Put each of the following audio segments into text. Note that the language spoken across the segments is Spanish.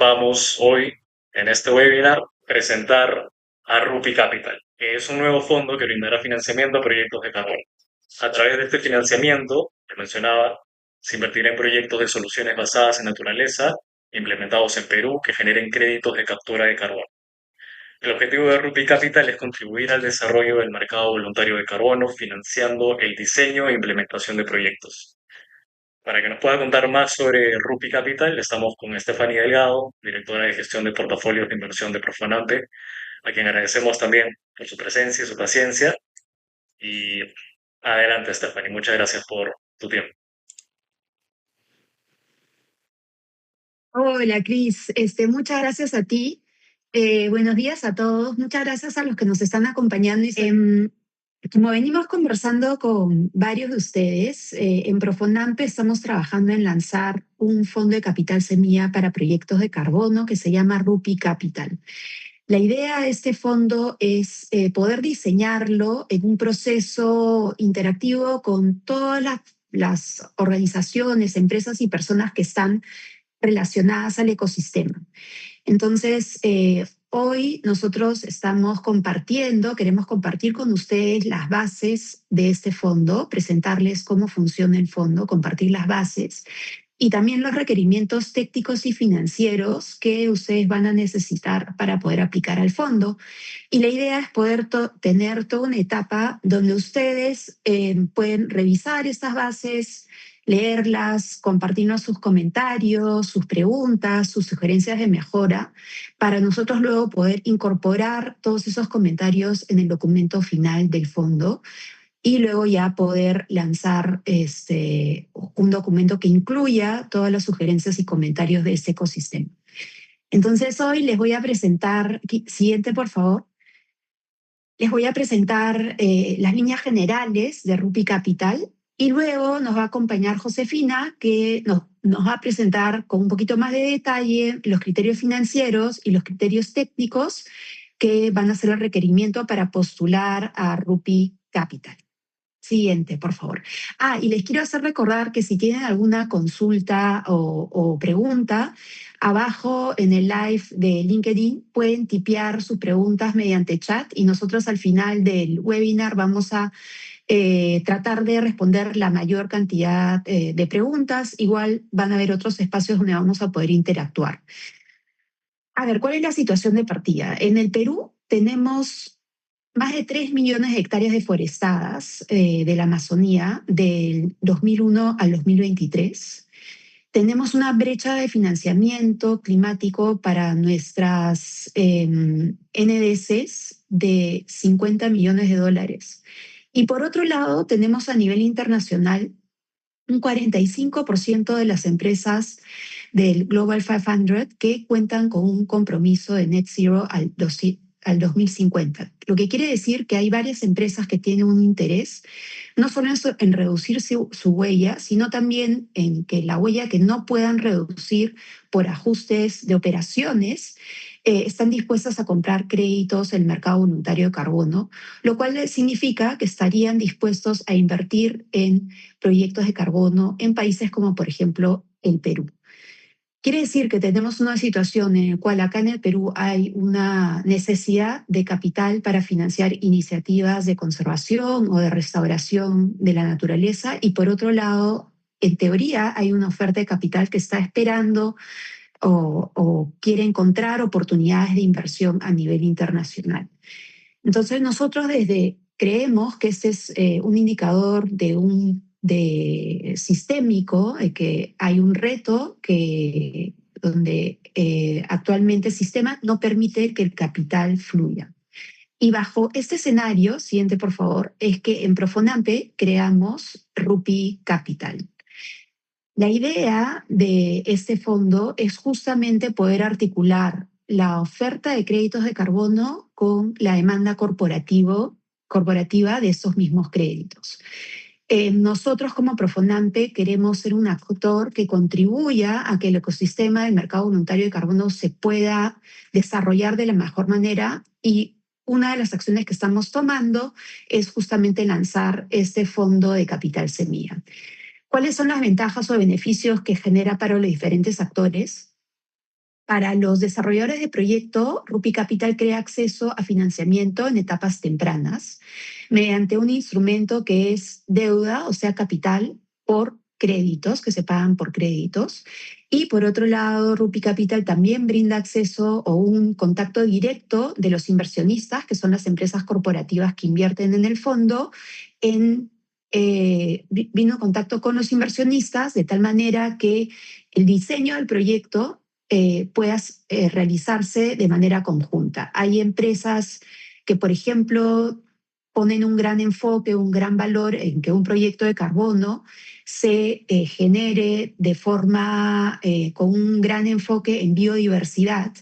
buscábamos hoy en este webinar presentar a Rupi Capital, que es un nuevo fondo que brindará financiamiento a proyectos de carbono. A través de este financiamiento, que mencionaba, se invertirá en proyectos de soluciones basadas en naturaleza, implementados en Perú, que generen créditos de captura de carbono. El objetivo de Rupi Capital es contribuir al desarrollo del mercado voluntario de carbono, financiando el diseño e implementación de proyectos. Para que nos pueda contar más sobre Rupi Capital, estamos con Stephanie Delgado, directora de gestión de portafolios de inversión de Profonante, a quien agradecemos también por su presencia y su paciencia. Y adelante, Stephanie, muchas gracias por tu tiempo. Hola, Cris. Muchas gracias a ti. Buenos días a todos. Muchas gracias a los que nos están acompañando. Como venimos conversando con varios de ustedes, en Profonampe estamos trabajando en lanzar un fondo de capital semilla para proyectos de carbono que se llama Rupi Capital. La idea de este fondo es poder diseñarlo en un proceso interactivo con todas las organizaciones, empresas y personas que están relacionadas al ecosistema. Entonces, hoy nosotros queremos compartir con ustedes las bases de este fondo, presentarles cómo funciona el fondo, compartir las bases y también los requerimientos técnicos y financieros que ustedes van a necesitar para poder aplicar al fondo. Y la idea es poder tener toda una etapa donde ustedes pueden revisar estas bases, leerlas, compartirnos sus comentarios, sus preguntas, sus sugerencias de mejora, para nosotros luego poder incorporar todos esos comentarios en el documento final del fondo y luego ya poder lanzar un documento que incluya todas las sugerencias y comentarios de ese ecosistema. Entonces hoy les voy a presentar, siguiente por favor, les voy a presentar las líneas generales de Rupi Capital y luego nos va a acompañar Josefina, que nos va a presentar con un poquito más de detalle los criterios financieros y los criterios técnicos que van a ser el requerimiento para postular a Rupi Capital. Siguiente, por favor. Y les quiero hacer recordar que si tienen alguna consulta o pregunta, abajo en el live de LinkedIn pueden tipear sus preguntas mediante chat y nosotros al final del webinar vamos a tratar de responder la mayor cantidad de preguntas. Igual van a haber otros espacios donde vamos a poder interactuar. A ver, ¿cuál es la situación de partida? En el Perú tenemos más de 3 millones de hectáreas deforestadas de la Amazonía del 2001 al 2023. Tenemos una brecha de financiamiento climático para nuestras NDCs de 50 millones de dólares. Y por otro lado, tenemos a nivel internacional un 45% de las empresas del Global 500 que cuentan con un compromiso de net zero al 2050. Lo que quiere decir que hay varias empresas que tienen un interés no solo en reducir su huella, sino también en que la huella que no puedan reducir por ajustes de operaciones, están dispuestas a comprar créditos en el mercado voluntario de carbono, lo cual significa que estarían dispuestos a invertir en proyectos de carbono en países como, por ejemplo, el Perú. Quiere decir que tenemos una situación en la cual acá en el Perú hay una necesidad de capital para financiar iniciativas de conservación o de restauración de la naturaleza y por otro lado, en teoría, hay una oferta de capital que está esperando o quiere encontrar oportunidades de inversión a nivel internacional. Entonces nosotros creemos que este es un indicador de sistémico, que hay un reto donde actualmente el sistema no permite que el capital fluya. Y bajo este escenario, siguiente por favor, es que en Profonampe creamos Rupi Capital. La idea de este fondo es justamente poder articular la oferta de créditos de carbono con la demanda corporativa de esos mismos créditos. Nosotros como Profonante queremos ser un actor que contribuya a que el ecosistema del mercado voluntario de carbono se pueda desarrollar de la mejor manera y una de las acciones que estamos tomando es justamente lanzar este fondo de capital semilla. ¿Cuáles son las ventajas o beneficios que genera para los diferentes actores? Para los desarrolladores de proyecto, Rupi Capital crea acceso a financiamiento en etapas tempranas mediante un instrumento que es deuda, o sea, capital por créditos, que se pagan por créditos. Y por otro lado, Rupi Capital también brinda acceso o un contacto directo de los inversionistas, que son las empresas corporativas que invierten en el fondo, vino en contacto con los inversionistas de tal manera que el diseño del proyecto pueda realizarse de manera conjunta. Hay empresas que, por ejemplo, ponen un gran enfoque, un gran valor en que un proyecto de carbono se genere de forma con un gran enfoque en biodiversidad.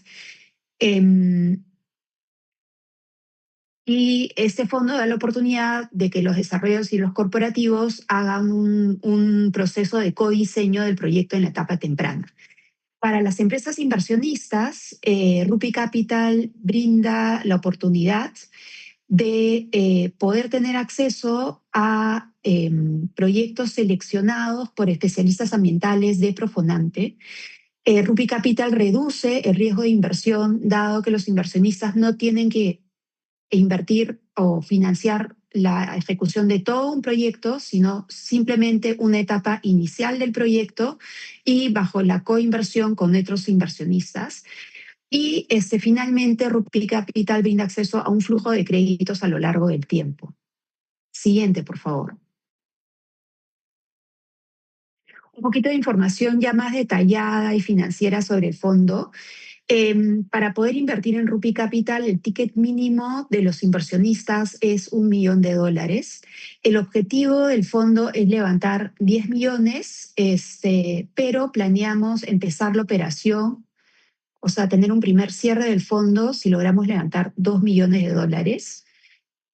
Y este fondo da la oportunidad de que los desarrolladores y los corporativos hagan un proceso de codiseño del proyecto en la etapa temprana. Para las empresas inversionistas, Rupi Capital brinda la oportunidad de poder tener acceso a proyectos seleccionados por especialistas ambientales de Profonante. Rupi Capital reduce el riesgo de inversión, dado que los inversionistas no tienen que invertir o financiar la ejecución de todo un proyecto, sino simplemente una etapa inicial del proyecto y bajo la coinversión con otros inversionistas. Y finalmente, Rupi Capital brinda acceso a un flujo de créditos a lo largo del tiempo. Siguiente, por favor. Un poquito de información ya más detallada y financiera sobre el fondo. Para poder invertir en Rupi Capital, el ticket mínimo de los inversionistas es $1.000.000. El objetivo del fondo es levantar 10 millones, pero planeamos empezar la operación, o sea, tener un primer cierre del fondo si logramos levantar $2 millones.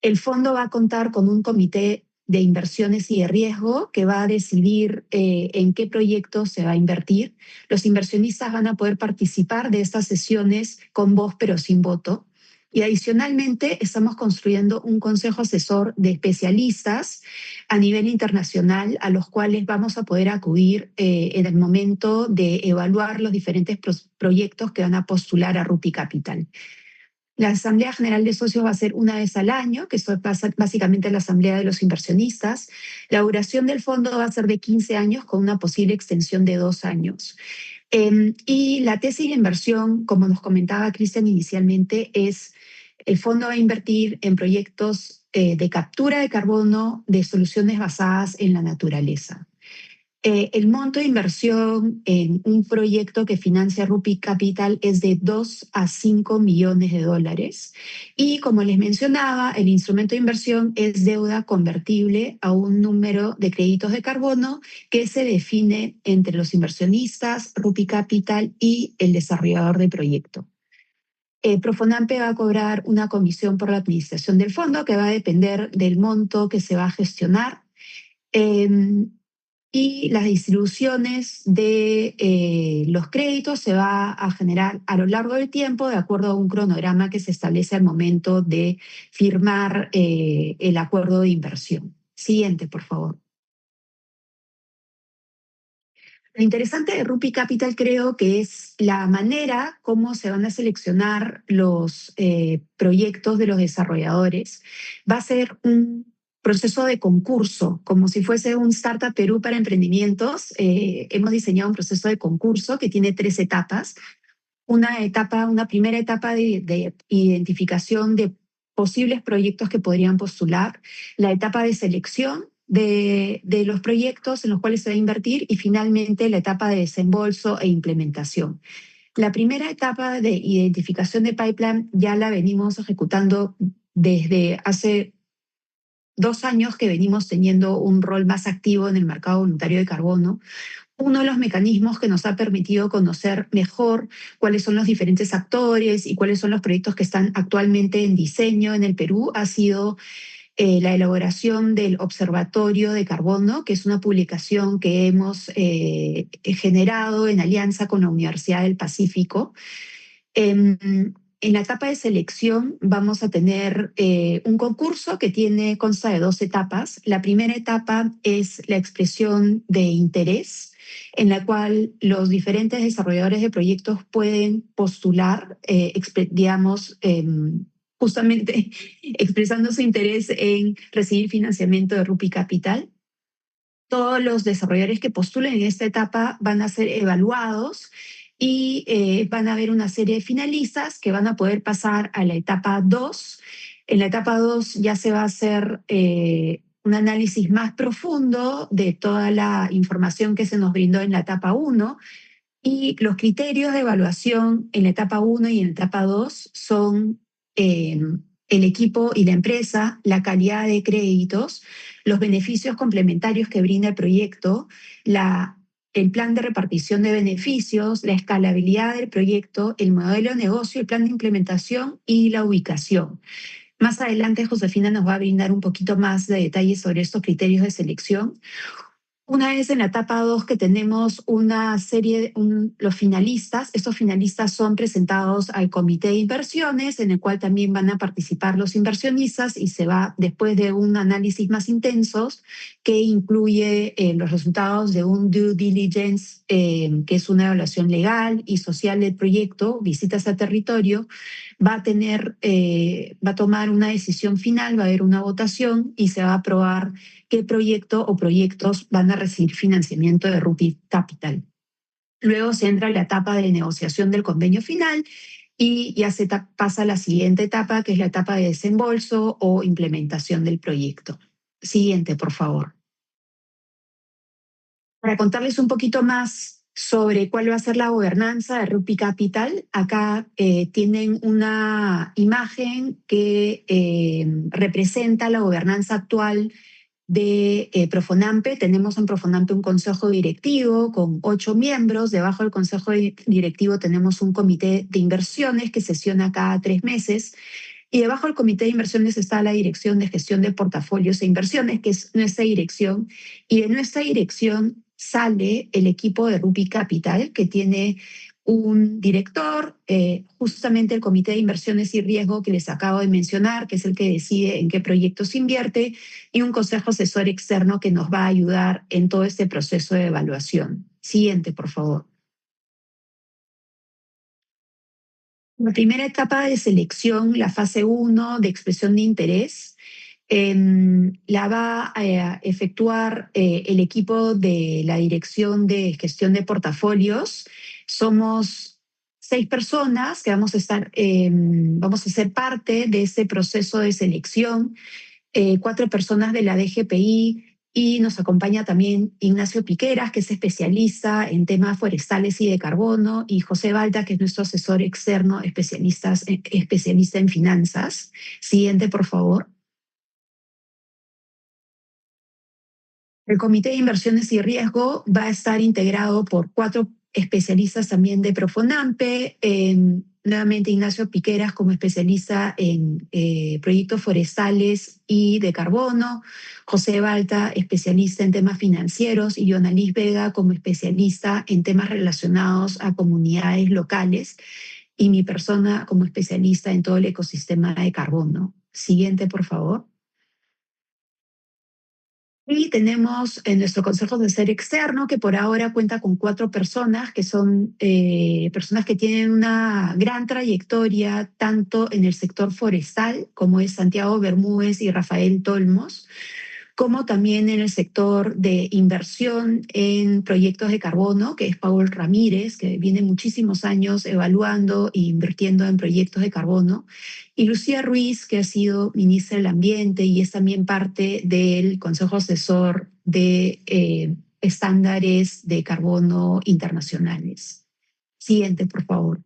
El fondo va a contar con un comité de inversiones y de riesgo que va a decidir en qué proyecto se va a invertir. Los inversionistas van a poder participar de estas sesiones con voz pero sin voto. Y adicionalmente estamos construyendo un consejo asesor de especialistas a nivel internacional a los cuales vamos a poder acudir en el momento de evaluar los diferentes proyectos que van a postular a Rupi Capital. La Asamblea General de Socios va a ser una vez al año, que es básicamente la asamblea de los inversionistas. La duración del fondo va a ser de 15 años con una posible extensión de 2 años. Y la tesis de inversión, como nos comentaba Cristian inicialmente, es el fondo va a invertir en proyectos de captura de carbono de soluciones basadas en la naturaleza. El monto de inversión en un proyecto que financia Rupi Capital es de 2 a 5 millones de dólares. Y como les mencionaba, el instrumento de inversión es deuda convertible a un número de créditos de carbono que se define entre los inversionistas, Rupi Capital y el desarrollador del proyecto. Profonampe va a cobrar una comisión por la administración del fondo que va a depender del monto que se va a gestionar. Y las distribuciones de los créditos se va a generar a lo largo del tiempo de acuerdo a un cronograma que se establece al momento de firmar el acuerdo de inversión. Siguiente, por favor. Lo interesante de Rupi Capital creo que es la manera como se van a seleccionar los proyectos de los desarrolladores. Va a ser un proceso de concurso, como si fuese un Startup Perú para emprendimientos. Hemos diseñado un proceso de concurso que tiene 3 etapas. Una primera etapa de identificación de posibles proyectos que podrían postular, la etapa de selección de los proyectos en los cuales se va a invertir y finalmente la etapa de desembolso e implementación. La primera etapa de identificación de pipeline ya la venimos ejecutando desde hace 2 años que venimos teniendo un rol más activo en el mercado voluntario de carbono. Uno de los mecanismos que nos ha permitido conocer mejor cuáles son los diferentes actores y cuáles son los proyectos que están actualmente en diseño en el Perú ha sido la elaboración del Observatorio de Carbono, que es una publicación que hemos generado en alianza con la Universidad del Pacífico. En la etapa de selección vamos a tener un concurso que consta de 2 etapas. La primera etapa es la expresión de interés, en la cual los diferentes desarrolladores de proyectos pueden postular, digamos, justamente expresando su interés en recibir financiamiento de Rupi Capital. Todos los desarrolladores que postulen en esta etapa van a ser evaluados y van a haber una serie de finalistas que van a poder pasar a la etapa 2. En la etapa 2 ya se va a hacer un análisis más profundo de toda la información que se nos brindó en la etapa 1 y los criterios de evaluación en la etapa 1 y en la etapa 2 son el equipo y la empresa, la calidad de créditos, los beneficios complementarios que brinda el proyecto, el plan de repartición de beneficios, la escalabilidad del proyecto, el modelo de negocio, el plan de implementación y la ubicación. Más adelante, Josefina nos va a brindar un poquito más de detalles sobre estos criterios de selección. Una vez en la etapa 2 que tenemos una serie, los finalistas, estos finalistas son presentados al comité de inversiones, en el cual también van a participar los inversionistas y se va, después de un análisis más intenso, que incluye los resultados de un due diligence, que es una evaluación legal y social del proyecto, visitas a territorio, va a tomar una decisión final, va a haber una votación y se va a aprobar qué proyecto o proyectos van a recibir financiamiento de Rupi Capital. Luego se entra a la etapa de negociación del convenio final y ya se pasa a la siguiente etapa, que es la etapa de desembolso o implementación del proyecto. Siguiente, por favor. Para contarles un poquito más sobre cuál va a ser la gobernanza de Rupi Capital, acá tienen una imagen que representa la gobernanza actual de Profonampe. Tenemos en Profonampe un consejo directivo con 8 miembros. Debajo del consejo directivo tenemos un comité de inversiones que sesiona cada 3 meses. Y debajo del comité de inversiones está la dirección de gestión de portafolios e inversiones, que es nuestra dirección. Y de nuestra dirección sale el equipo de Rupi Capital, que tiene un director, justamente el comité de inversiones y riesgo que les acabo de mencionar, que es el que decide en qué proyectos se invierte, y un consejo asesor externo que nos va a ayudar en todo este proceso de evaluación. Siguiente, por favor. La primera etapa de selección, la fase 1 de expresión de interés, la va a efectuar el equipo de la Dirección de Gestión de Portafolios. Somos 6 personas que vamos a ser parte de ese proceso de selección, 4 personas de la DGPI, y nos acompaña también Ignacio Piqueras, que es especialista en temas forestales y de carbono, y José Balta, que es nuestro asesor externo, especialista en finanzas. Siguiente, por favor. El Comité de Inversiones y Riesgo va a estar integrado por 4 especialistas también de Profonampe, nuevamente Ignacio Piqueras como especialista en proyectos forestales y de carbono, José Balta, especialista en temas financieros, y Yonalis Vega como especialista en temas relacionados a comunidades locales, y mi persona como especialista en todo el ecosistema de carbono. Siguiente, por favor. Y tenemos en nuestro Consejo de Ser Externo, que por ahora cuenta con 4 personas, que son personas que tienen una gran trayectoria tanto en el sector forestal, como es Santiago Bermúdez y Rafael Tolmos, como también en el sector de inversión en proyectos de carbono, que es Paul Ramírez, que viene muchísimos años evaluando e invirtiendo en proyectos de carbono, y Lucía Ruiz, que ha sido ministra del Ambiente y es también parte del Consejo Asesor de Estándares de Carbono Internacionales. Siguiente, por favor.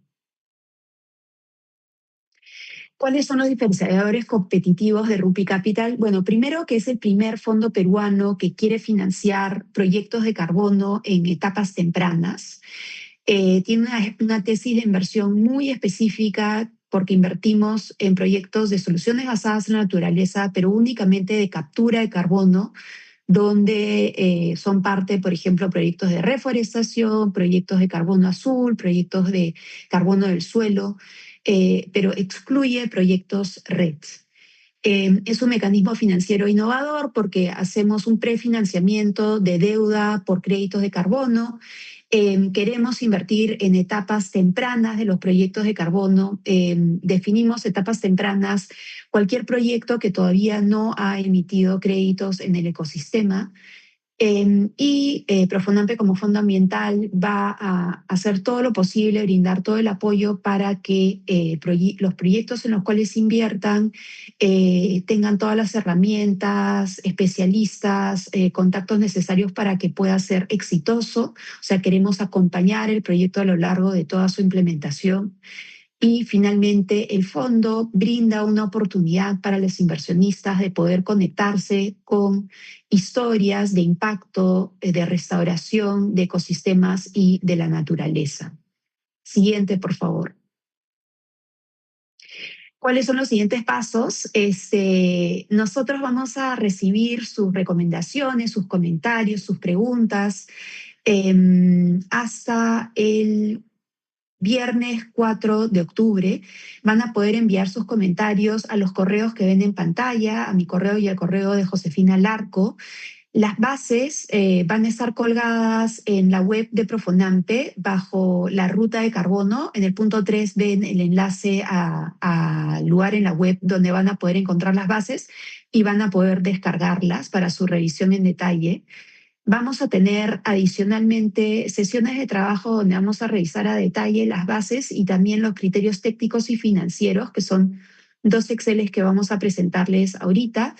¿Cuáles son los diferenciadores competitivos de Rupi Capital? Bueno, primero que es el primer fondo peruano que quiere financiar proyectos de carbono en etapas tempranas. Tiene una tesis de inversión muy específica porque invertimos en proyectos de soluciones basadas en la naturaleza, pero únicamente de captura de carbono, donde son parte, por ejemplo, proyectos de reforestación, proyectos de carbono azul, proyectos de carbono del suelo. pero excluye proyectos RED. Es un mecanismo financiero innovador porque hacemos un prefinanciamiento de deuda por créditos de carbono. Queremos invertir en etapas tempranas de los proyectos de carbono. Definimos etapas tempranas cualquier proyecto que todavía no ha emitido créditos en el ecosistema. Profonampe como fondo ambiental va a hacer todo lo posible, brindar todo el apoyo para que los proyectos en los cuales inviertan tengan todas las herramientas, especialistas, contactos necesarios para que pueda ser exitoso. O sea, queremos acompañar el proyecto a lo largo de toda su implementación. Y finalmente, el fondo brinda una oportunidad para los inversionistas de poder conectarse con historias de impacto, de restauración de ecosistemas y de la naturaleza. Siguiente, por favor. ¿Cuáles son los siguientes pasos? Nosotros vamos a recibir sus recomendaciones, sus comentarios, sus preguntas hasta el viernes 4 de octubre. Van a poder enviar sus comentarios a los correos que ven en pantalla, a mi correo y al correo de Josefina Larco. Las bases van a estar colgadas en la web de Profonampe bajo la ruta de carbono. En el punto 3 ven el enlace al lugar en la web donde van a poder encontrar las bases y van a poder descargarlas para su revisión en detalle. Vamos a tener adicionalmente sesiones de trabajo donde vamos a revisar a detalle las bases y también los criterios técnicos y financieros, que son dos Exceles que vamos a presentarles ahorita.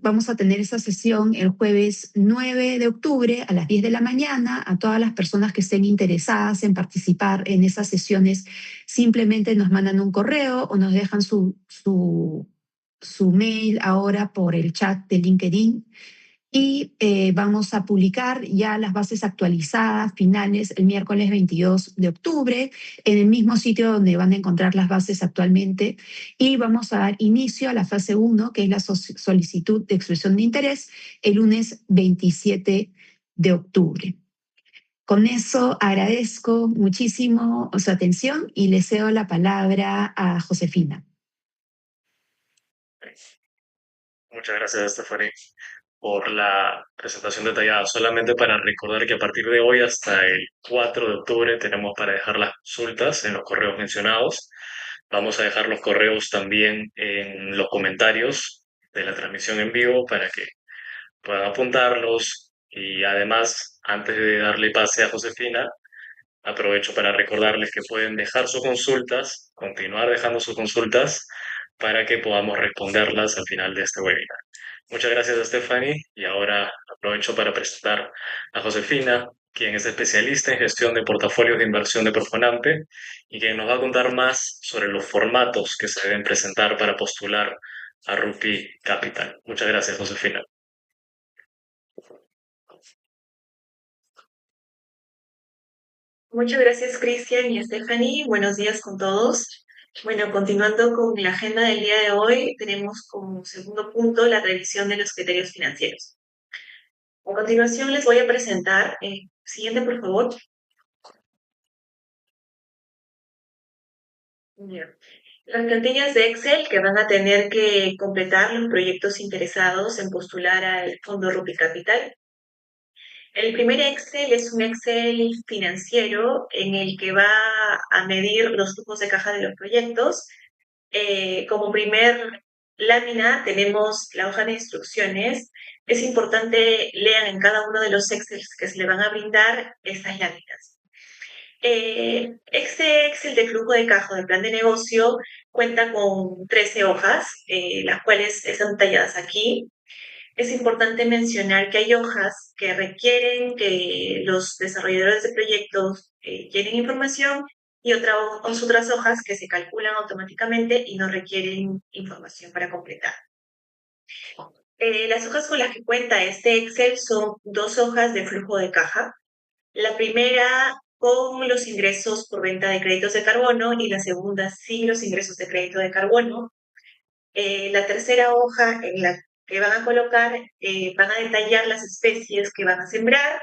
Vamos a tener esa sesión el jueves 9 de octubre a las 10 de la mañana. A todas las personas que estén interesadas en participar en esas sesiones, simplemente nos mandan un correo o nos dejan su mail ahora por el chat de LinkedIn. Y vamos a publicar ya las bases actualizadas finales el miércoles 22 de octubre en el mismo sitio donde van a encontrar las bases actualmente, y vamos a dar inicio a la fase 1, que es la solicitud de expresión de interés, el lunes 27 de octubre. Con eso agradezco muchísimo su atención y le cedo la palabra a Josefina. Muchas gracias, Stephanie, por la presentación detallada. Solamente para recordar que a partir de hoy hasta el 4 de octubre tenemos para dejar las consultas en los correos mencionados. Vamos a dejar los correos también en los comentarios de la transmisión en vivo para que puedan apuntarlos. Y además, antes de darle pase a Josefina, aprovecho para recordarles que pueden dejar sus consultas, continuar dejando sus consultas para que podamos responderlas al final de este webinar. Muchas gracias, Stephanie. Y ahora aprovecho para presentar a Josefina, quien es especialista en gestión de portafolios de inversión de Profonampe y quien nos va a contar más sobre los formatos que se deben presentar para postular a Rupi Capital. Muchas gracias, Josefina. Muchas gracias, Cristian y Stephanie. Buenos días con todos. Bueno, continuando con la agenda del día de hoy, tenemos como segundo punto la revisión de los criterios financieros. A continuación les voy a presentar, siguiente por favor. Bien. Las plantillas de Excel que van a tener que completar los proyectos interesados en postular al Fondo Rupi Capital. El primer Excel es un Excel financiero en el que va a medir los flujos de caja de los proyectos. Como primer lámina tenemos la hoja de instrucciones. Es importante lean en cada uno de los Excel que se le van a brindar estas láminas. Este Excel de flujo de caja del plan de negocio cuenta con 13 hojas, las cuales están talladas aquí. Es importante mencionar que hay hojas que requieren que los desarrolladores de proyectos llenen información y otras hojas que se calculan automáticamente y no requieren información para completar. Las hojas con las que cuenta este Excel son 2 hojas de flujo de caja. La primera con los ingresos por venta de créditos de carbono y la segunda sin los ingresos de crédito de carbono. La tercera hoja en la que van a colocar, van a detallar las especies que van a sembrar.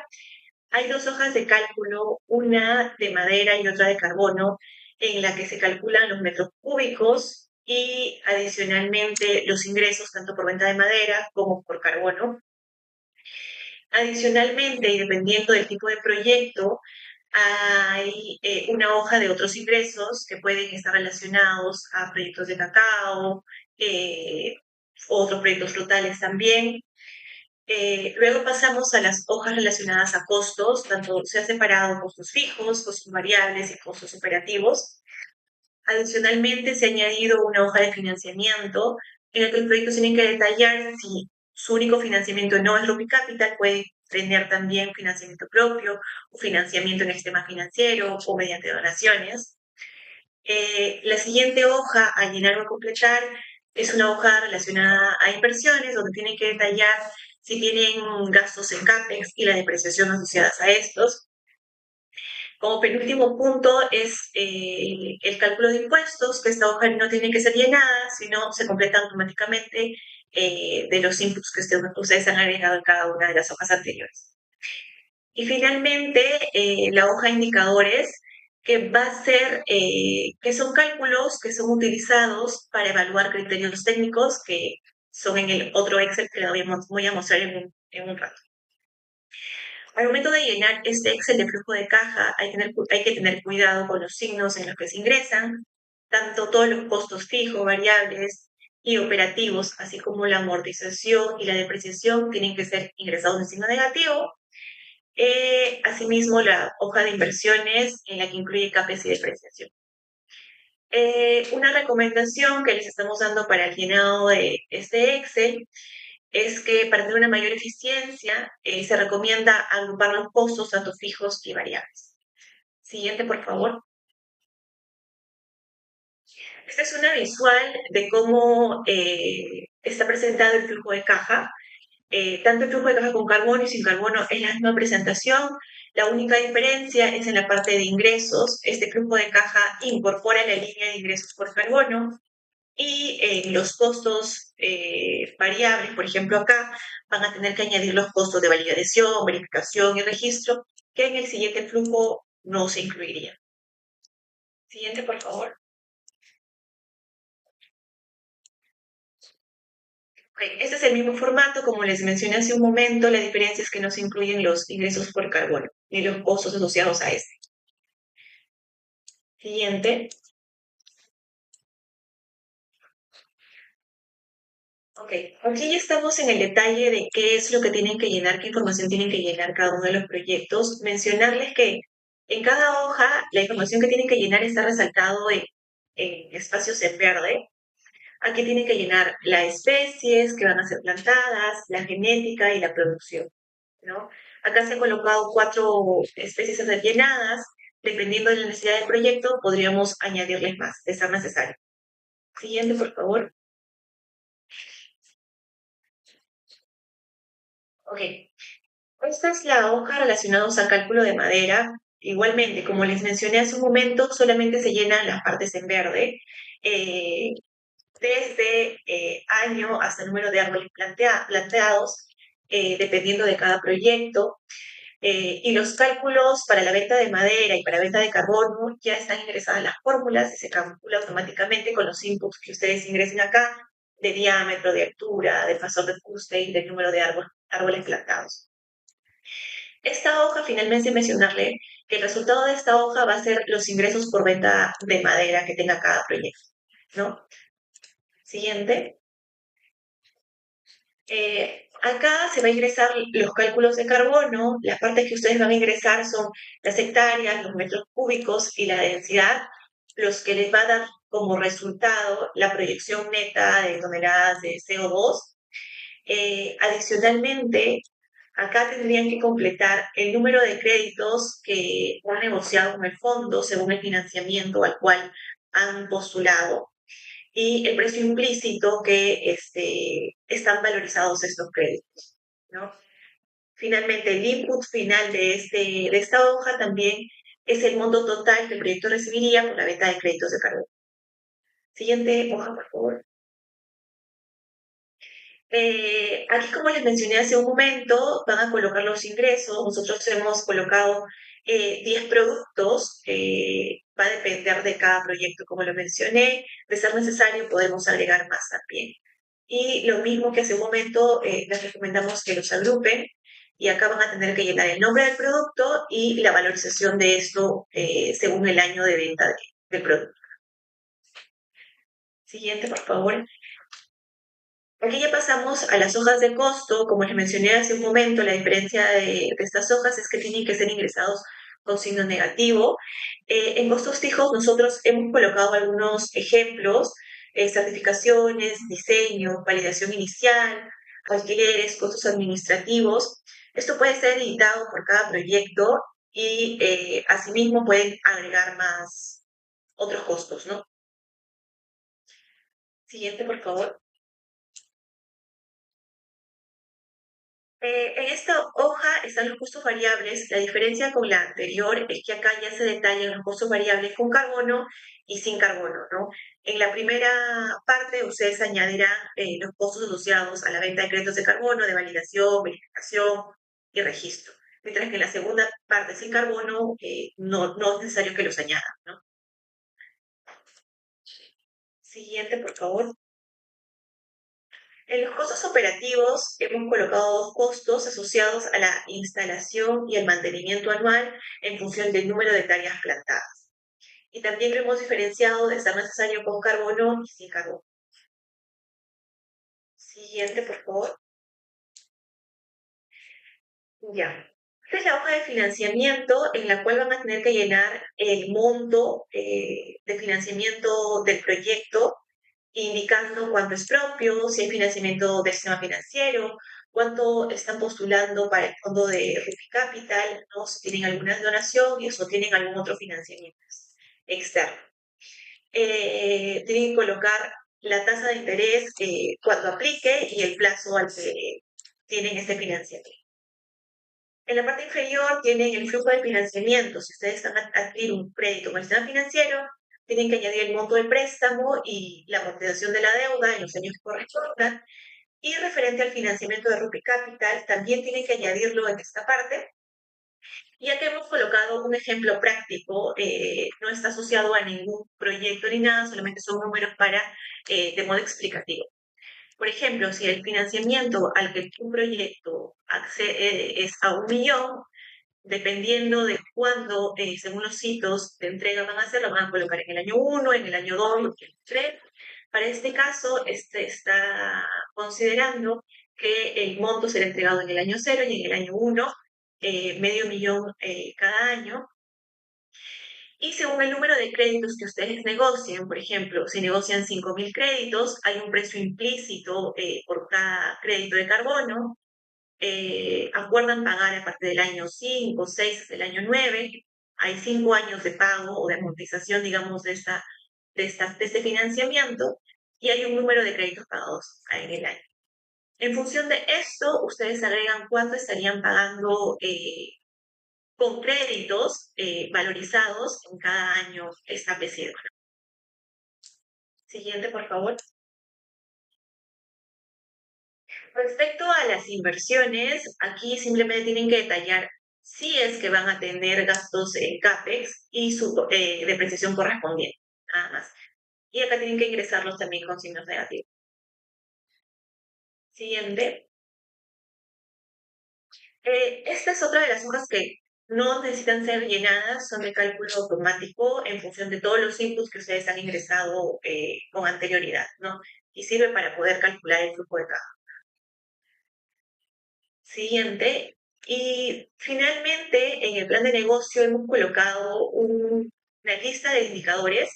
Hay 2 hojas de cálculo, una de madera y otra de carbono, en la que se calculan los metros cúbicos y adicionalmente los ingresos tanto por venta de madera como por carbono. Adicionalmente, y dependiendo del tipo de proyecto, hay una hoja de otros ingresos que pueden estar relacionados a proyectos de cacao, otros proyectos frutales también. Luego pasamos a las hojas relacionadas a costos, tanto se han separado costos fijos, costos variables y costos operativos. Adicionalmente, se ha añadido una hoja de financiamiento en la que los proyectos tienen que detallar si su único financiamiento no es Ruby Capital, puede tener también financiamiento propio o financiamiento en el sistema financiero o mediante donaciones. La siguiente hoja a llenar o a completar es una hoja relacionada a inversiones, donde tienen que detallar si tienen gastos en CAPEX y la depreciación asociadas a estos. Como penúltimo punto es el cálculo de impuestos, que esta hoja no tiene que ser llenada, sino se completa automáticamente de los inputs que ustedes han agregado en cada una de las hojas anteriores. Y finalmente, la hoja de indicadores, que va a ser, que son cálculos que son utilizados para evaluar criterios técnicos que son en el otro Excel que voy a mostrar en un rato. Al momento de llenar este Excel de flujo de caja, hay que tener cuidado con los signos en los que se ingresan, tanto todos los costos fijos, variables y operativos, así como la amortización y la depreciación, tienen que ser ingresados en signo negativo. Asimismo, la hoja de inversiones en la que incluye CAPEX y depreciación. Una recomendación que les estamos dando para el llenado de este Excel es que para tener una mayor eficiencia se recomienda agrupar los costos tanto fijos y variables. Siguiente, por favor. Esta es una visual de cómo está presentado el flujo de caja. Tanto el flujo de caja con carbono y sin carbono es la misma presentación. La única diferencia es en la parte de ingresos. Este flujo de caja incorpora la línea de ingresos por carbono y los costos variables, por ejemplo acá, van a tener que añadir los costos de validación, verificación y registro, que en el siguiente flujo no se incluirían. Siguiente, por favor. Este es el mismo formato, como les mencioné hace un momento, la diferencia es que no se incluyen los ingresos por carbono, ni los costos asociados a este. Siguiente. Ok, aquí ya estamos en el detalle de qué es lo que tienen que llenar, qué información tienen que llenar cada uno de los proyectos. Mencionarles que en cada hoja la información que tienen que llenar está resaltado en espacios en verde. Aquí tienen que llenar las especies que van a ser plantadas, la genética y la producción, ¿no? Acá se han colocado 4 especies rellenadas. Dependiendo de la necesidad del proyecto, podríamos añadirles más, de ser necesario. Siguiente, por favor. Ok. Esta es la hoja relacionada a cálculo de madera. Igualmente, como les mencioné hace un momento, solamente se llenan las partes en verde. Desde año hasta el número de árboles planteados, dependiendo de cada proyecto. Y los cálculos para la venta de madera y para venta de carbono ya están ingresadas las fórmulas y se calcula automáticamente con los inputs que ustedes ingresen acá, de diámetro, de altura, de fasor de fuste y del número de árboles plantados. Esta hoja, finalmente mencionarle que el resultado de esta hoja va a ser los ingresos por venta de madera que tenga cada proyecto, ¿no? Siguiente. Acá se va a ingresar los cálculos de carbono. Las partes que ustedes van a ingresar son las hectáreas, los metros cúbicos y la densidad, los que les va a dar como resultado la proyección neta de toneladas de CO2. Adicionalmente, acá tendrían que completar el número de créditos que han negociado con el fondo según el financiamiento al cual han postulado y el precio implícito que están valorizados estos créditos, ¿no? Finalmente, el input final de esta hoja también es el monto total que el proyecto recibiría por la venta de créditos de carbono. Siguiente hoja, por favor. Aquí, como les mencioné hace un momento, van a colocar los ingresos. Nosotros hemos colocado 10 productos, va a depender de cada proyecto, como lo mencioné. De ser necesario, podemos agregar más también. Y lo mismo que hace un momento, les recomendamos que los agrupen y acá van a tener que llenar el nombre del producto y la valorización de esto según el año de venta del producto. Siguiente, por favor. Aquí ya pasamos a las hojas de costo. Como les mencioné hace un momento, la diferencia de estas hojas es que tienen que ser ingresados con signo negativo. En costos fijos nosotros hemos colocado algunos ejemplos, certificaciones, diseño, validación inicial, alquileres, costos administrativos. Esto puede ser editado por cada proyecto y asimismo pueden agregar más otros costos, ¿no? Siguiente, por favor. En esta hoja están los costos variables. La diferencia con la anterior es que acá ya se detallan los costos variables con carbono y sin carbono, ¿no? En la primera parte ustedes añadirán los costos asociados a la venta de créditos de carbono, de validación, verificación y registro. Mientras que en la segunda parte sin carbono no es necesario que los añadan, ¿no? Siguiente, por favor. En los costos operativos hemos colocado dos costos asociados a la instalación y el mantenimiento anual en función del número de tareas plantadas. Y también lo hemos diferenciado de ser necesario con carbono y sin carbono. Siguiente, por favor. Ya. Esta es la hoja de financiamiento en la cual van a tener que llenar el monto de financiamiento del proyecto indicando cuánto es propio, si hay financiamiento del sistema financiero, cuánto están postulando para el fondo de Rupi Capital, ¿no? Si tienen alguna donación y o tienen algún otro financiamiento externo. Tienen que colocar la tasa de interés cuando aplique y el plazo al que tienen este financiamiento. En la parte inferior tienen el flujo de financiamiento. Si ustedes están a adquirir un crédito con el sistema financiero, tienen que añadir el monto del préstamo y la amortización de la deuda en los años que correspondan. Y referente al financiamiento de Rupi Capital, también tienen que añadirlo en esta parte. Y aquí hemos colocado un ejemplo práctico, no está asociado a ningún proyecto ni nada, solamente son números para, de modo explicativo. Por ejemplo, si el financiamiento al que un proyecto accede es a 1.000.000, dependiendo de cuándo, según los hitos de entrega van a ser, lo van a colocar en el año 1, en el año 2, en el 3. Para este caso, este está considerando que el monto será entregado en el año 0 y en el año 1, $500.000 cada año. Y según el número de créditos que ustedes negocien, por ejemplo, si negocian 5.000 créditos, hay un precio implícito por cada crédito de carbono. Acuerdan pagar a partir del año 5, 6, hasta el año 9. Hay 5 años de pago o de amortización, digamos, de este financiamiento y hay un número de créditos pagados en el año. En función de esto, ustedes agregan cuánto estarían pagando con créditos valorizados en cada año establecido. Siguiente, por favor. Respecto a las inversiones, aquí simplemente tienen que detallar si es que van a tener gastos en CAPEX y su depreciación correspondiente, nada más. Y acá tienen que ingresarlos también con signos negativos. Siguiente. Esta es otra de las hojas que no necesitan ser llenadas, son de cálculo automático en función de todos los inputs que ustedes han ingresado con anterioridad, ¿no? Y sirve para poder calcular el flujo de caja. Siguiente. Y finalmente, en el plan de negocio hemos colocado una lista de indicadores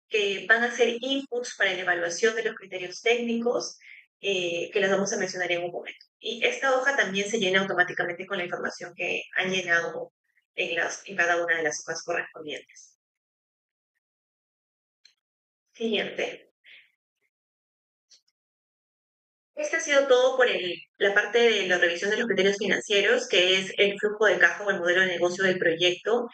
que van a ser inputs para la evaluación de los criterios técnicos, que las vamos a mencionar en un momento. Y esta hoja también se llena automáticamente con la información que han llenado en cada una de las hojas correspondientes. Siguiente. Este ha sido todo por la parte de la revisión de los criterios financieros, que es el flujo de caja o el modelo de negocio del proyecto.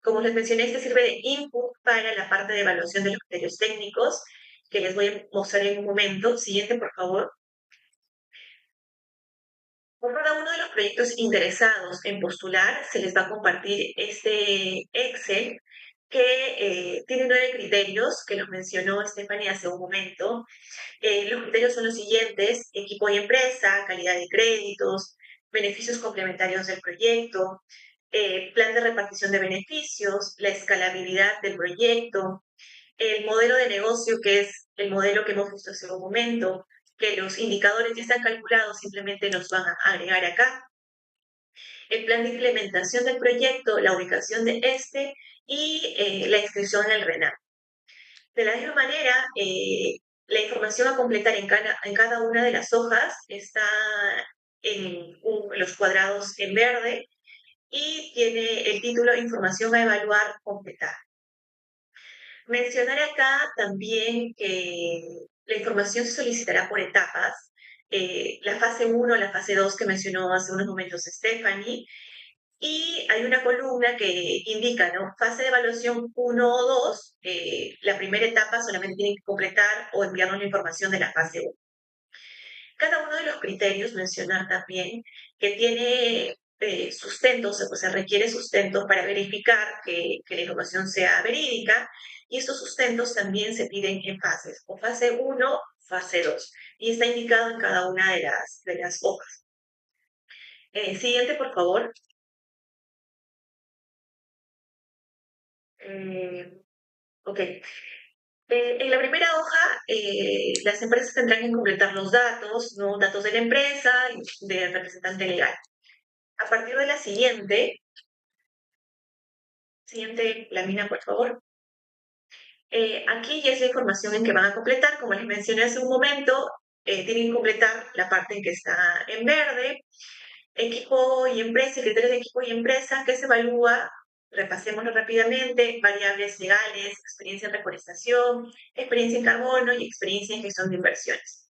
Como les mencioné, este sirve de input para la parte de evaluación de los criterios técnicos, que les voy a mostrar en un momento. Siguiente, por favor. Por cada uno de los proyectos interesados en postular, se les va a compartir este Excel que tiene 9 criterios que los mencionó Stephanie hace un momento. Los criterios son los siguientes: equipo y empresa, calidad de créditos, beneficios complementarios del proyecto, plan de repartición de beneficios, la escalabilidad del proyecto, el modelo de negocio, que es el modelo que hemos visto hace un momento, que los indicadores ya están calculados, simplemente los van a agregar acá, el plan de implementación del proyecto, la ubicación de este y la inscripción en el RENAM. De la misma manera, la información a completar en cada una de las hojas está en los cuadrados en verde y tiene el título Información a evaluar, completar. Mencionar acá también que la información se solicitará por etapas. La fase 1, la fase 2 que mencionó hace unos momentos Stephanie, y hay una columna que indica, ¿no? Fase de evaluación 1 o 2, la primera etapa solamente tienen que completar o enviarnos la información de la fase 1. Cada uno de los criterios, mencionar también que tiene sustentos, o sea, requiere sustentos para verificar que la información sea verídica, y estos sustentos también se piden en fases, o fase 1, fase 2, y está indicado en cada una de las hojas. Siguiente, por favor. Ok. En la primera hoja, las empresas tendrán que completar los datos, ¿no? Datos de la empresa y del representante legal. A partir de la siguiente lámina, por favor. Aquí ya es la información en que van a completar. Como les mencioné hace un momento, tienen que completar la parte en que está en verde. Equipo y empresa, criterios de equipo y empresa, que se evalúa, repasémoslo rápidamente: variables legales, experiencia en reforestación, experiencia en carbono y experiencia en gestión de inversiones.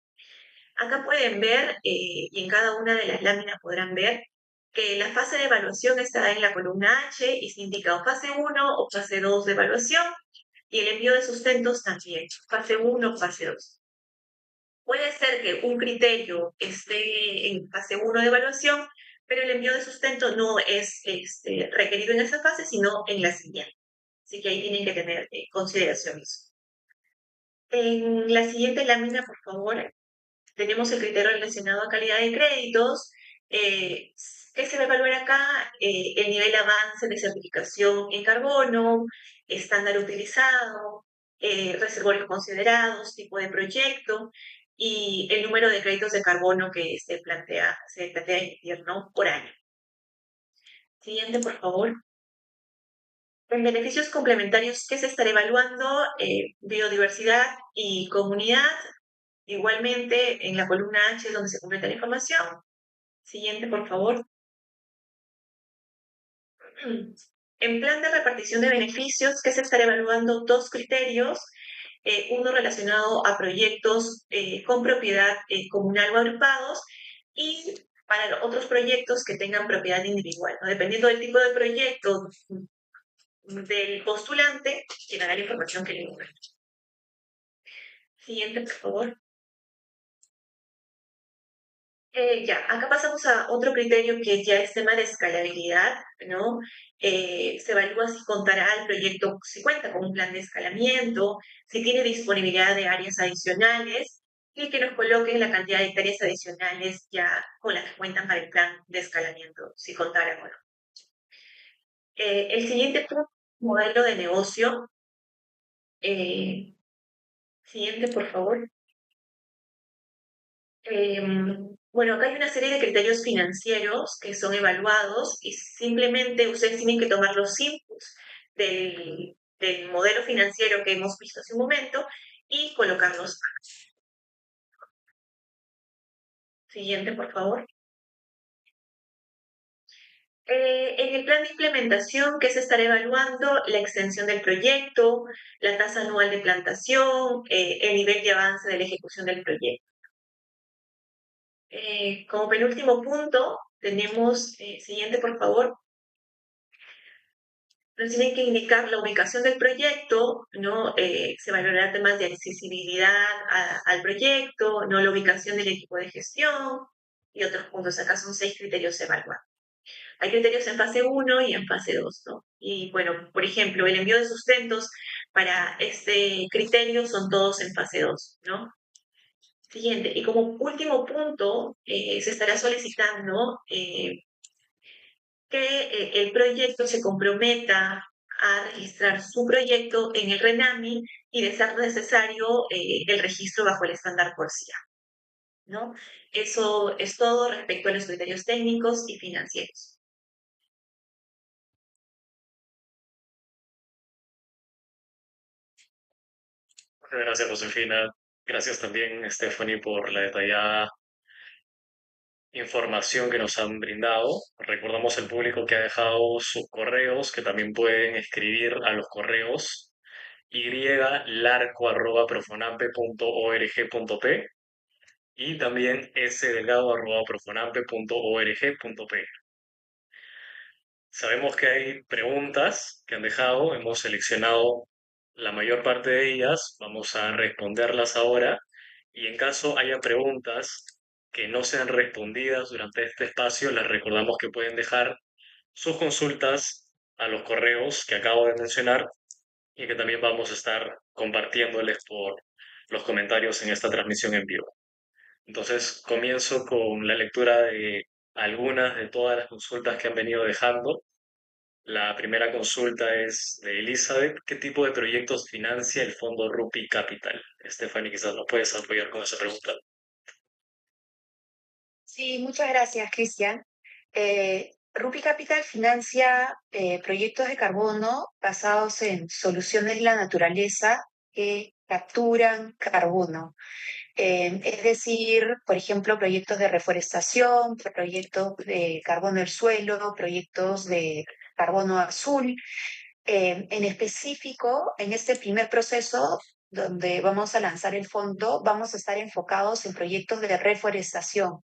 Acá pueden ver, y en cada una de las láminas podrán ver, que la fase de evaluación está en la columna H y se indica o fase 1 o fase 2 de evaluación, y el envío de sustentos también, fase 1 o fase 2. Puede ser que un criterio esté en fase 1 de evaluación, pero el envío de sustento no es requerido en esa fase, sino en la siguiente. Así que ahí tienen que tener consideración eso. En la siguiente lámina, por favor, tenemos el criterio relacionado a calidad de créditos. ¿Qué se va a evaluar acá? El nivel de avance de certificación en carbono, estándar utilizado, reservorios considerados, tipo de proyecto y el número de créditos de carbono que se plantea emitir, ¿no? Por año. Siguiente, por favor. En beneficios complementarios, ¿qué se estará evaluando? Biodiversidad y comunidad. Igualmente, en la columna H es donde se completa la información. Siguiente, por favor. En plan de repartición de beneficios, ¿qué se estará evaluando? Dos criterios. Uno relacionado a proyectos con propiedad comunal o agrupados, y para otros proyectos que tengan propiedad individual, ¿no? Dependiendo del tipo de proyecto del postulante, llenará la información que le encuentre. Siguiente, por favor. Ya, acá pasamos a otro criterio que ya es tema de escalabilidad, ¿no? Se evalúa si contará el proyecto, si cuenta con un plan de escalamiento, si tiene disponibilidad de áreas adicionales, y que nos coloquen la cantidad de hectáreas adicionales ya con las que cuentan para el plan de escalamiento, si contaran o no. El siguiente punto, modelo de negocio. Siguiente, por favor. Bueno, acá hay una serie de criterios financieros que son evaluados y simplemente ustedes tienen que tomar los inputs del modelo financiero que hemos visto hace un momento y colocarlos. Siguiente, por favor. En el plan de implementación, ¿qué se estará evaluando? La extensión del proyecto, la tasa anual de plantación, el nivel de avance de la ejecución del proyecto. Como penúltimo punto, tenemos, siguiente por favor, nos tienen que indicar la ubicación del proyecto, ¿no? Se valorará temas de accesibilidad al proyecto, ¿no? La ubicación del equipo de gestión, y otros puntos. Acá son 6 criterios evaluados. Hay criterios en fase 1 y en fase 2, ¿no? Y bueno, por ejemplo, el envío de sustentos para este criterio son todos en fase 2, ¿no? Siguiente, y como último punto, se estará solicitando que el proyecto se comprometa a registrar su proyecto en el RENAMI y de ser necesario el registro bajo el estándar CORSIA, ¿no? Eso es todo respecto a los criterios técnicos y financieros. Muchas gracias, Josefina. Gracias también, Stephanie, por la detallada información que nos han brindado. Recordamos al público que ha dejado sus correos, que también pueden escribir a los correos ylarco@profonampe.org.p y también sdelgado@profonampe.org.p. Sabemos que hay preguntas que han dejado, hemos seleccionado la mayor parte de ellas, vamos a responderlas ahora y en caso haya preguntas que no sean respondidas durante este espacio, les recordamos que pueden dejar sus consultas a los correos que acabo de mencionar y que también vamos a estar compartiéndoles por los comentarios en esta transmisión en vivo. Entonces, comienzo con la lectura de algunas de todas las consultas que han venido dejando. La primera consulta es de Elizabeth. ¿Qué tipo de proyectos financia el fondo Rupi Capital? Stephanie, quizás nos puedes apoyar con esa pregunta. Sí, muchas gracias, Cristian. Rupi Capital financia proyectos de carbono basados en soluciones de la naturaleza que capturan carbono. Es decir, por ejemplo, proyectos de reforestación, proyectos de carbono del suelo, proyectos de carbono azul. En específico, en este primer proceso, donde vamos a lanzar el fondo, vamos a estar enfocados en proyectos de reforestación.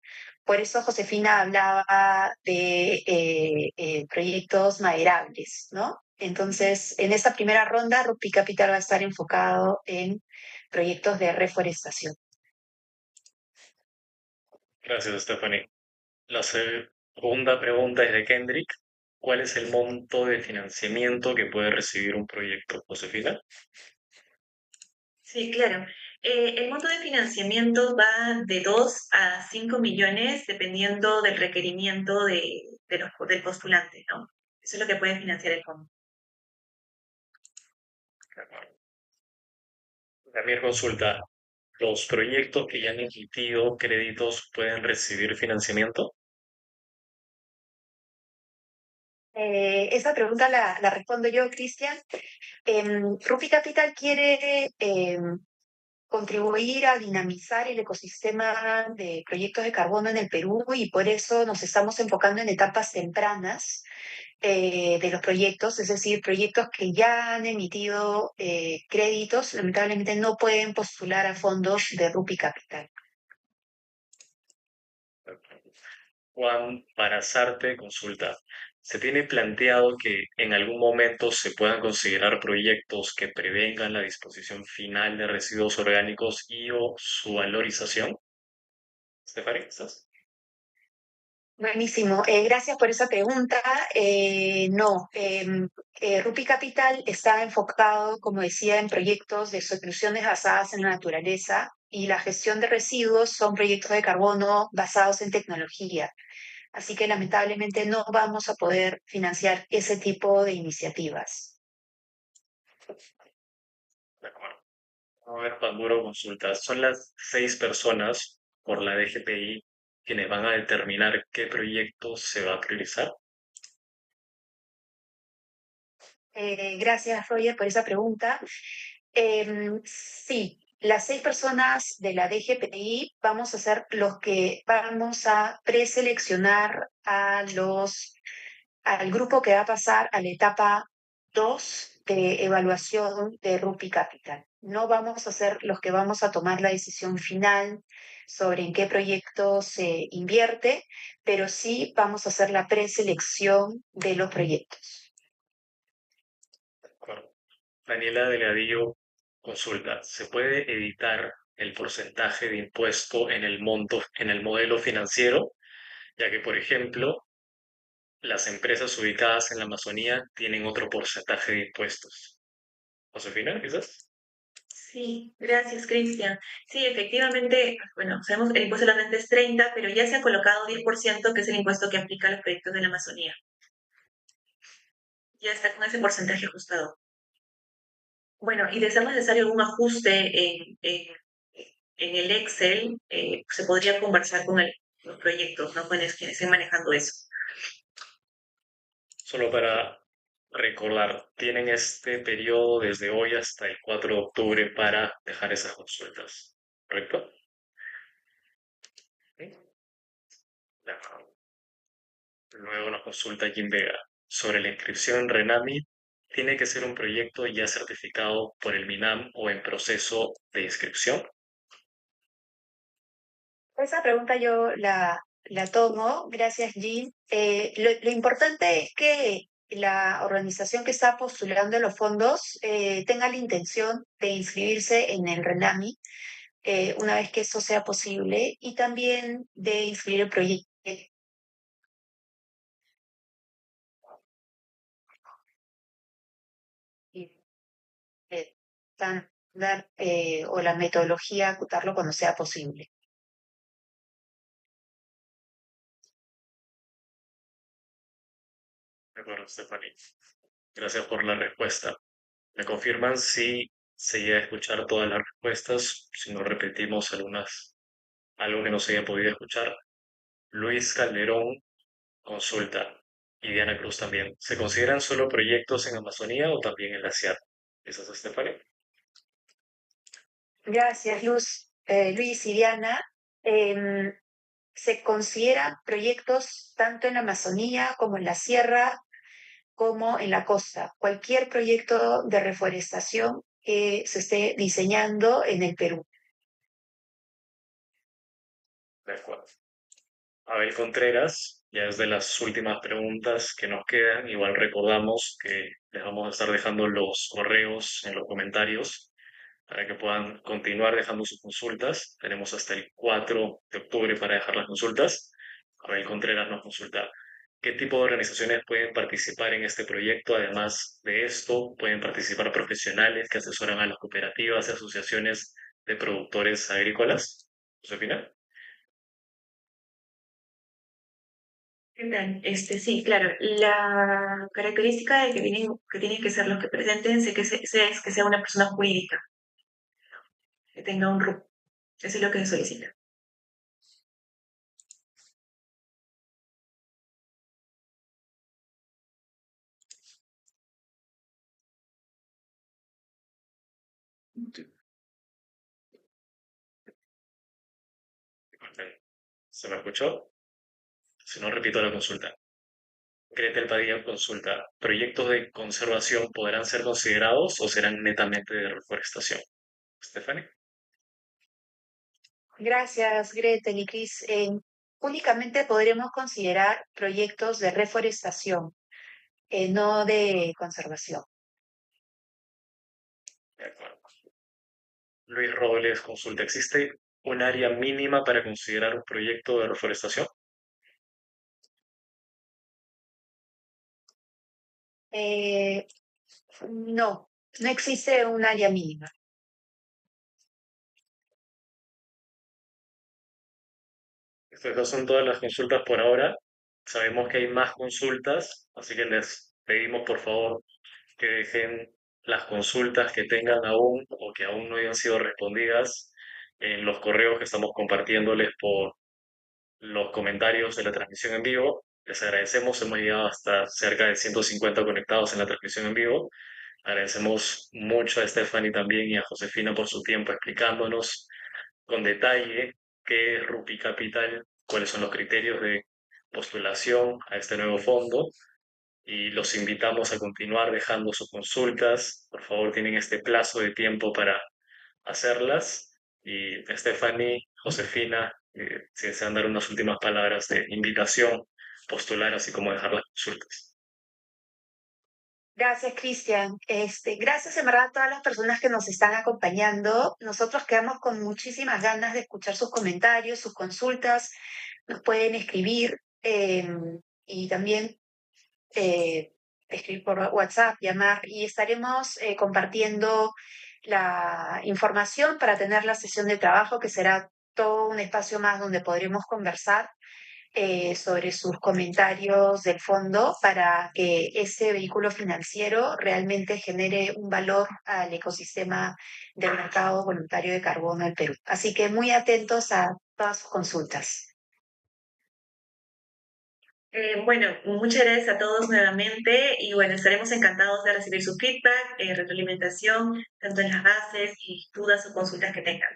Por eso Josefina hablaba de proyectos maderables, ¿no? Entonces, en esta primera ronda, Rupi Capital va a estar enfocado en proyectos de reforestación. Gracias, Stephanie. La segunda pregunta es de Kendrick. ¿Cuál es el monto de financiamiento que puede recibir un proyecto, Josefina? Sí, claro. El monto de financiamiento va de 2 a 5 millones dependiendo del requerimiento del postulante, ¿no? Eso es lo que puede financiar el fondo. También consulta, ¿los proyectos que ya han emitido créditos pueden recibir financiamiento? Esa pregunta la respondo yo, Cristian. Rupi Capital quiere contribuir a dinamizar el ecosistema de proyectos de carbono en el Perú y por eso nos estamos enfocando en etapas tempranas de los proyectos, es decir, proyectos que ya han emitido créditos, lamentablemente no pueden postular a fondos de Rupi Capital. Juan Parazarte consulta. ¿Se tiene planteado que en algún momento se puedan considerar proyectos que prevengan la disposición final de residuos orgánicos y o su valorización? Stephanie, ¿estás? Buenísimo. Gracias por esa pregunta. No, Rupi Capital está enfocado, como decía, en proyectos de soluciones basadas en la naturaleza y la gestión de residuos son proyectos de carbono basados en tecnología. Así que lamentablemente no vamos a poder financiar ese tipo de iniciativas. De acuerdo. A ver, Panduro consulta. ¿Son las 6 personas por la DGPI quienes van a determinar qué proyecto se va a priorizar? Gracias, Roger, por esa pregunta. Sí, las 6 personas de la DGPI vamos a ser los que vamos a preseleccionar al grupo que va a pasar a la etapa 2 de evaluación de Rupi Capital. No vamos a ser los que vamos a tomar la decisión final sobre en qué proyecto se invierte, pero sí vamos a hacer la preselección de los proyectos. De acuerdo. Daniela Delgadillo consulta. ¿Se puede editar el porcentaje de impuesto en el monto, en el modelo financiero? ya que, por ejemplo, las empresas ubicadas en la Amazonía tienen otro porcentaje de impuestos. Josefina, quizás. Sí, gracias, Cristian. Sí, efectivamente, bueno, sabemos que el impuesto a la renta es 30, pero ya se ha colocado 10%, que es el impuesto que aplica a los proyectos de la Amazonía. Ya está con ese porcentaje ajustado. Bueno, y de ser necesario algún ajuste en el Excel, se podría conversar con los proyectos, ¿no? Con quienes estén manejando eso. Solo para recordar, tienen este periodo desde hoy hasta el 4 de octubre para dejar esas consultas, ¿correcto? ¿Sí? De acuerdo. Luego nos consulta Jim Vega. Sobre la inscripción en Renami, ¿tiene que ser un proyecto ya certificado por el MINAM o en proceso de inscripción? Esa pregunta yo la tomo. Gracias, Jean. Lo importante es que la organización que está postulando los fondos tenga la intención de inscribirse en el RENAMI una vez que eso sea posible y también de inscribir el proyecto estándar o la metodología, acotarlo cuando sea posible. De acuerdo, Stephanie. Gracias por la respuesta. ¿Me confirman si se llega a escuchar todas las respuestas? Si no repetimos algo que no se haya podido escuchar. Luis Calderón consulta, y Diana Cruz también. ¿Se consideran solo proyectos en Amazonía o también en la Sierra? ¿Eso es Estefania? Gracias, Luis y Diana. Em, Se consideran proyectos tanto en la Amazonía como en la sierra, como en la costa. Cualquier proyecto de reforestación que se esté diseñando en el Perú. De acuerdo. Abel Contreras, ya es de las últimas preguntas que nos quedan. Igual recordamos que les vamos a estar dejando los correos en los comentarios para que puedan continuar dejando sus consultas. Tenemos hasta el 4 de octubre para dejar las consultas. Abel Contreras nos consulta qué tipo de organizaciones pueden participar en este proyecto. Además de esto, pueden participar profesionales que asesoran a las cooperativas y asociaciones de productores agrícolas. Josefina. ¿Qué tal? Sí, claro. La característica de que tienen que ser los que presenten es que sea una persona jurídica, que tenga un RUC. Eso es lo que se solicita. ¿Se me escuchó? Si no, repito la consulta. Gretel Padilla consulta, ¿proyectos de conservación podrán ser considerados o serán netamente de reforestación? Stephanie. Gracias, Gretel y Cris. Únicamente podremos considerar proyectos de reforestación, no de conservación. De acuerdo. Luis Robles consulta, ¿existe un área mínima para considerar un proyecto de reforestación? Eh, no, no existe un área mínima. Estas son todas las consultas por ahora. Sabemos que hay más consultas, así que les pedimos por favor que dejen las consultas que tengan aún o que aún no hayan sido respondidas en los correos que estamos compartiéndoles por los comentarios de la transmisión en vivo. Les agradecemos, hemos llegado hasta cerca de 150 conectados en la transmisión en vivo. Agradecemos mucho a Stephanie también y a Josefina por su tiempo explicándonos con detalle qué es Rupi Capital, cuáles son los criterios de postulación a este nuevo fondo y los invitamos a continuar dejando sus consultas. Por favor, tienen este plazo de tiempo para hacerlas. Y Stephanie, Josefina, si desean dar unas últimas palabras de invitación, postular, así como dejar las consultas. Gracias, Cristian. Gracias en verdad a todas las personas que nos están acompañando. Nosotros quedamos con muchísimas ganas de escuchar sus comentarios, sus consultas. Nos pueden escribir y también eh, escribir por WhatsApp, llamar y estaremos compartiendo la información para tener la sesión de trabajo, que será todo un espacio más donde podremos conversar sobre sus comentarios del fondo para que ese vehículo financiero realmente genere un valor al ecosistema del mercado voluntario de carbono del Perú. Así que muy atentos a todas sus consultas. Bueno, muchas gracias a todos nuevamente y bueno, estaremos encantados de recibir su feedback, retroalimentación, tanto en las bases y dudas o consultas que tengan.